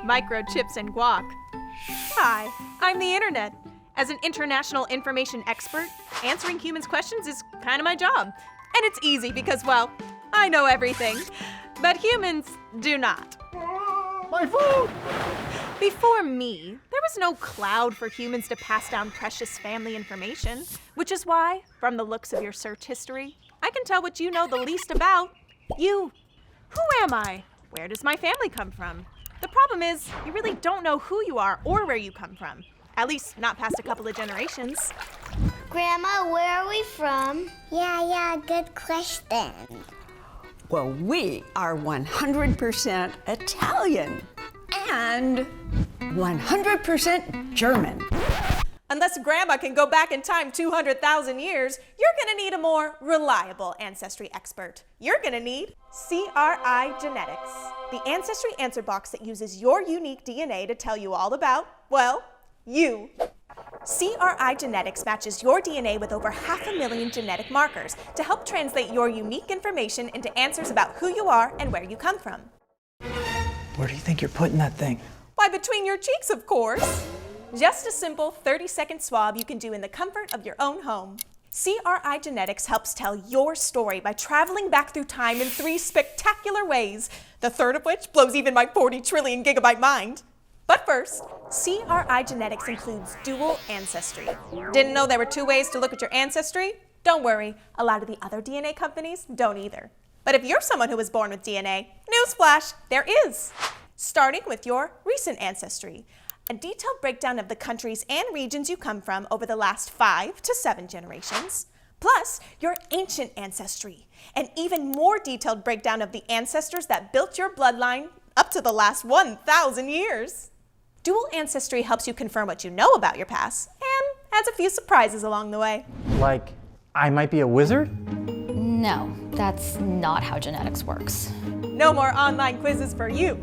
Microchips and guac. Hi, I'm the internet. As an international information expert, answering humans' questions is kind of my job. And it's easy because, well, I know everything. But humans do not. My food! Before me, there was no cloud for humans to pass down precious family information, which is why, from the looks of your search history, I can tell what you know the least about. You. Who am I? Where does my family come from? The problem is, you really don't know who you are or where you come from. At least, not past a couple of generations. Grandma, where are we from? Yeah, good question. Well, we are 100% Italian and 100% German. Unless Grandma can go back in time 200,000 years, you're gonna need a more reliable ancestry expert. You're gonna need CRI Genetics, the ancestry answer box that uses your unique DNA to tell you all about, well, you. CRI Genetics matches your DNA with over 500,000 genetic markers to help translate your unique information into answers about who you are and where you come from. Where do you think you're putting that thing? Why, between your cheeks, of course. Just a simple 30-second swab you can do in the comfort of your own home. CRI Genetics helps tell your story by traveling back through time in 3 spectacular ways, the third of which blows even my 40 trillion gigabyte mind. But first, CRI Genetics includes Dual Ancestry. Didn't know there were 2 ways to look at your ancestry? Don't worry, a lot of the other DNA companies don't either. But if you're someone who was born with DNA, newsflash, there is. Starting with your recent ancestry, a detailed breakdown of the countries and regions you come from over the last 5 to 7 generations, plus your ancient ancestry, an even more detailed breakdown of the ancestors that built your bloodline up to the last 1,000 years. Dual Ancestry helps you confirm what you know about your past and adds a few surprises along the way. Like, I might be a wizard? No, that's not how genetics works. No more online quizzes for you.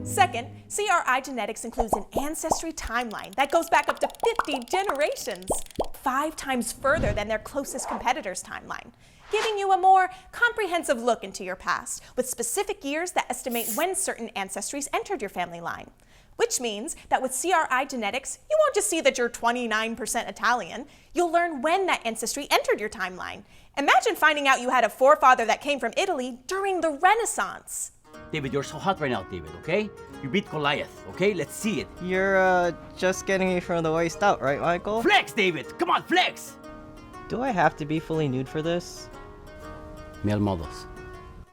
Second, CRI Genetics includes an ancestry timeline that goes back up to 50 generations, 5 times further than their closest competitor's timeline, giving you a more comprehensive look into your past with specific years that estimate when certain ancestries entered your family line. Which means that with CRI Genetics, you won't just see that you're 29% Italian, you'll learn when that ancestry entered your timeline. Imagine finding out you had a forefather that came from Italy during the Renaissance. David, you're so hot right now, David, okay? You beat Goliath, okay? Let's see it. You're, just getting me from the waist out, right, Michael? Flex, David! Come on, flex! Do I have to be fully nude for this? Male models.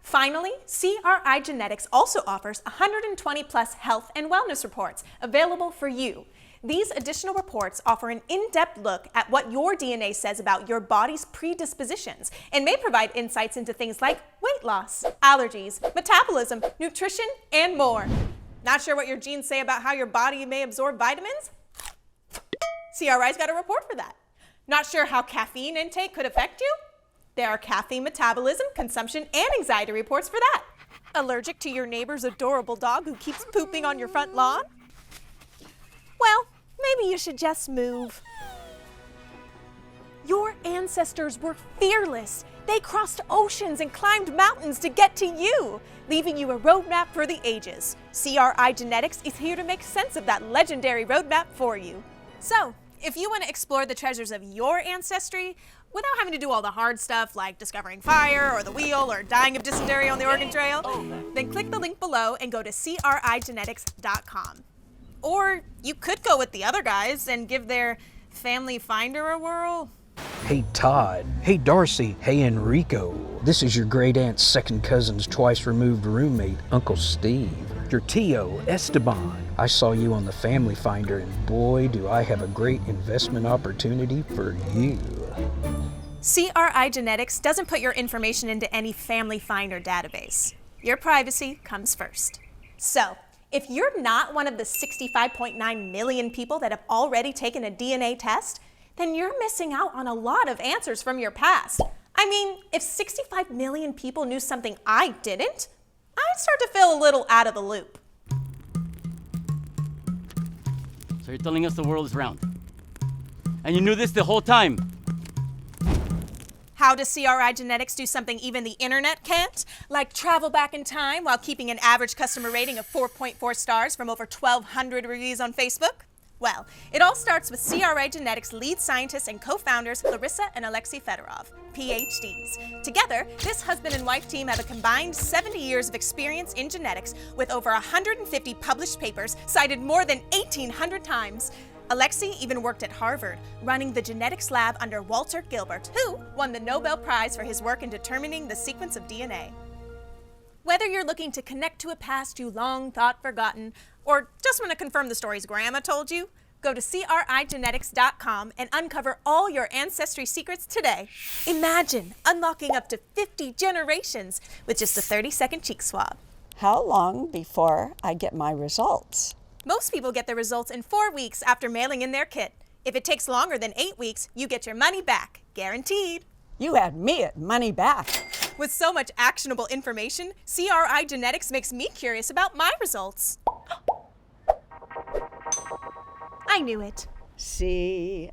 Finally, CRI Genetics also offers 120 plus health and wellness reports available for you. These additional reports offer an in-depth look at what your DNA says about your body's predispositions and may provide insights into things like weight loss, allergies, metabolism, nutrition, and more. Not sure what your genes say about how your body may absorb vitamins? CRI's got a report for that. Not sure how caffeine intake could affect you? There are caffeine metabolism, consumption, and anxiety reports for that. Allergic to your neighbor's adorable dog who keeps pooping on your front lawn? Well, maybe you should just move. Your ancestors were fearless. They crossed oceans and climbed mountains to get to you, leaving you a roadmap for the ages. CRI Genetics is here to make sense of that legendary roadmap for you. So, if you want to explore the treasures of your ancestry without having to do all the hard stuff like discovering fire or the wheel or dying of dysentery on the Oregon Trail, then click the link below and go to crigenetics.com. Or you could go with the other guys and give their family finder a whirl. Hey Todd, hey Darcy, hey Enrico. This is your great aunt's second cousin's twice removed roommate, Uncle Steve. Your Tio, Esteban. I saw you on the Family Finder and boy, do I have a great investment opportunity for you. CRI Genetics doesn't put your information into any Family Finder database. Your privacy comes first. So, if you're not one of the 65.9 million people that have already taken a DNA test, then you're missing out on a lot of answers from your past. I mean, if 65 million people knew something I didn't, I'd start to feel a little out of the loop. So you're telling us the world is round. And you knew this the whole time? How does CRI Genetics do something even the internet can't? Like travel back in time while keeping an average customer rating of 4.4 stars from over 1,200 reviews on Facebook? Well, it all starts with CRI Genetics lead scientists and co-founders Larissa and Alexei Fedorov, PhDs. Together, this husband and wife team have a combined 70 years of experience in genetics with over 150 published papers cited more than 1,800 times. Alexei even worked at Harvard, running the genetics lab under Walter Gilbert, who won the Nobel Prize for his work in determining the sequence of DNA. Whether you're looking to connect to a past you long thought forgotten, or just want to confirm the stories Grandma told you, go to crigenetics.com and uncover all your ancestry secrets today. Imagine unlocking up to 50 generations with just a 30-second cheek swab. How long before I get my results? Most people get their results in 4 weeks after mailing in their kit. If it takes longer than 8 weeks, you get your money back, guaranteed. You had me at money back. With so much actionable information, CRI Genetics makes me curious about my results. I knew it. CRI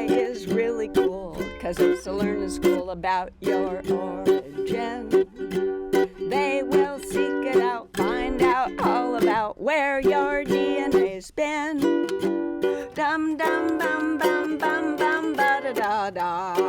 is really cool, 'cause it's a learning school about your origin. They will seek it out, find out all about where your DNA's been. Dum dum bum bum bum bum ba da da da.